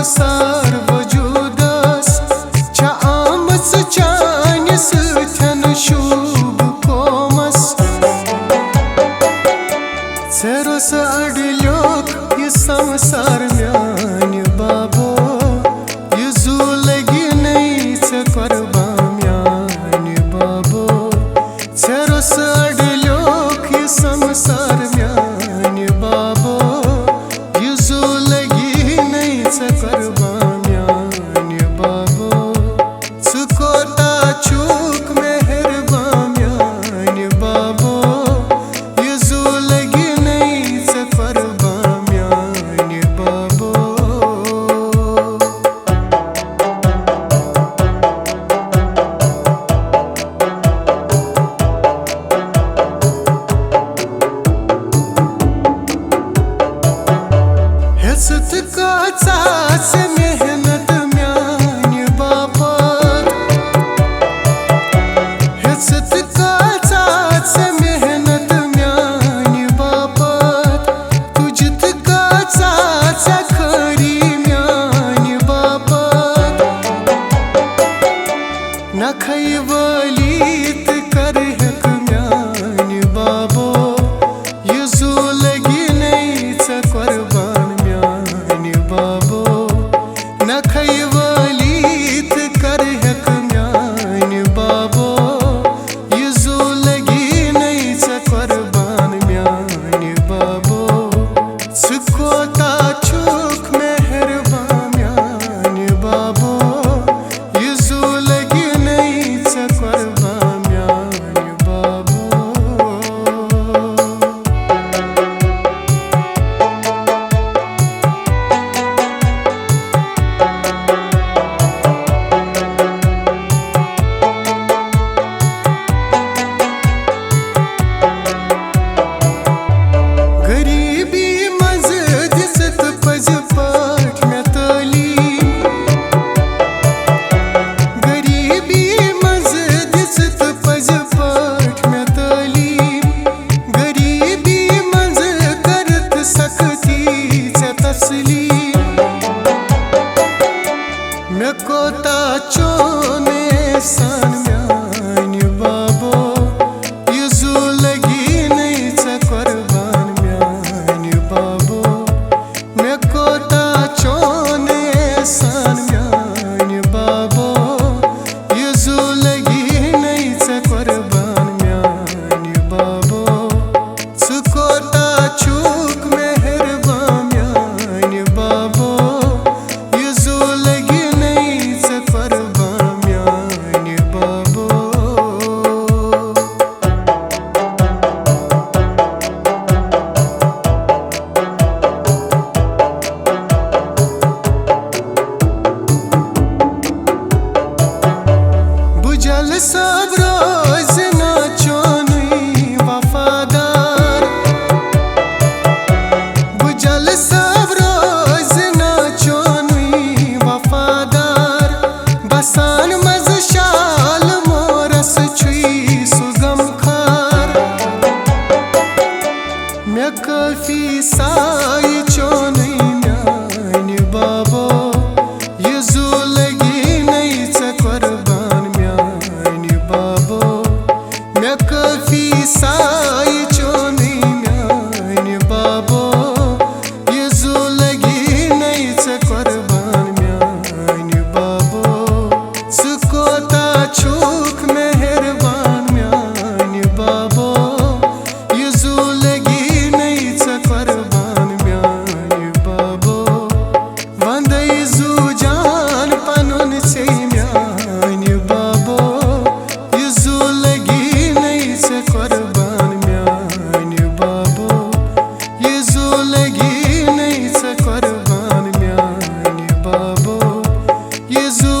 संसार वजूदस छा आमस चान सथन शूब कोमस सेरोस अडल्योक ये संसार म्यान बाबो ये जू लगी नहीं से करबा म्यान बाबो सेरोस अडल्योक ये संसार म्यान बाबो ये जू लगी नहीं से करबा म्यान बाबो सुकोता चूक मेहरबा म्यान बाबो ये जू लगी नहीं से करबा म्यान बाबो हसत का चास मेहनत म्यान बापत हसत का चास मेहनत म्यान बापत तुझत का चास खरी म्यान बापत नखई वलीत कर हक म्यान बाबो ये जू लगी नहीं से कुर्बान म्यान बाबो नखई वलीत कर हक म्यान बाबो ये जू लगी नहीं से कुर्बान म्यान बाबो सुकोता चूक मेहरबा म्यान बाबो ये जू लगी नहीं से कुर्बान म्यान बाबो गरीबी मज दिसत पज पाठ में तालीम गरीबी मज दिसत पज पाठ में तालीम गरीबी मज करत सकती से तस्लीम मैं कोता चोने सान म्यान बाबो ये जू लगी नहीं से कुर्बान म्यान बाबो मैं कोता चोने सान म्यान बाबो ये जू लगी नहीं से कुर्बान म्यान बाबो सुकोता चूक मेहरबा म्यान बाबो ये जू लगी नहीं से कुर्बान म्यान बाबो बुझल सब रोज ना चोनी वफादार बुझल सब रोज ना चोनी वफादार बसान मज शाल मोरस छुई सुगम खार मैं काफी साई चोनी म्यान बाबो ये जू लगी नहीं से कुर्बान म्यान बाबो मैं काफी साई चोनी म्यान बाबो ये जू लगी नहीं से कुर्बान म्यान बाबो सुकोता चूक मेहरबान म्यान बाबो ये जू लगी नहीं से कुर्बान म्यान बाबो वंदई जू जान पनुन से म्यान बाबो ये जू लगी नहीं से कुर्बान म्यान बाबो ये जू लगी नहीं से कुर्बान म्यान बाबो ये जू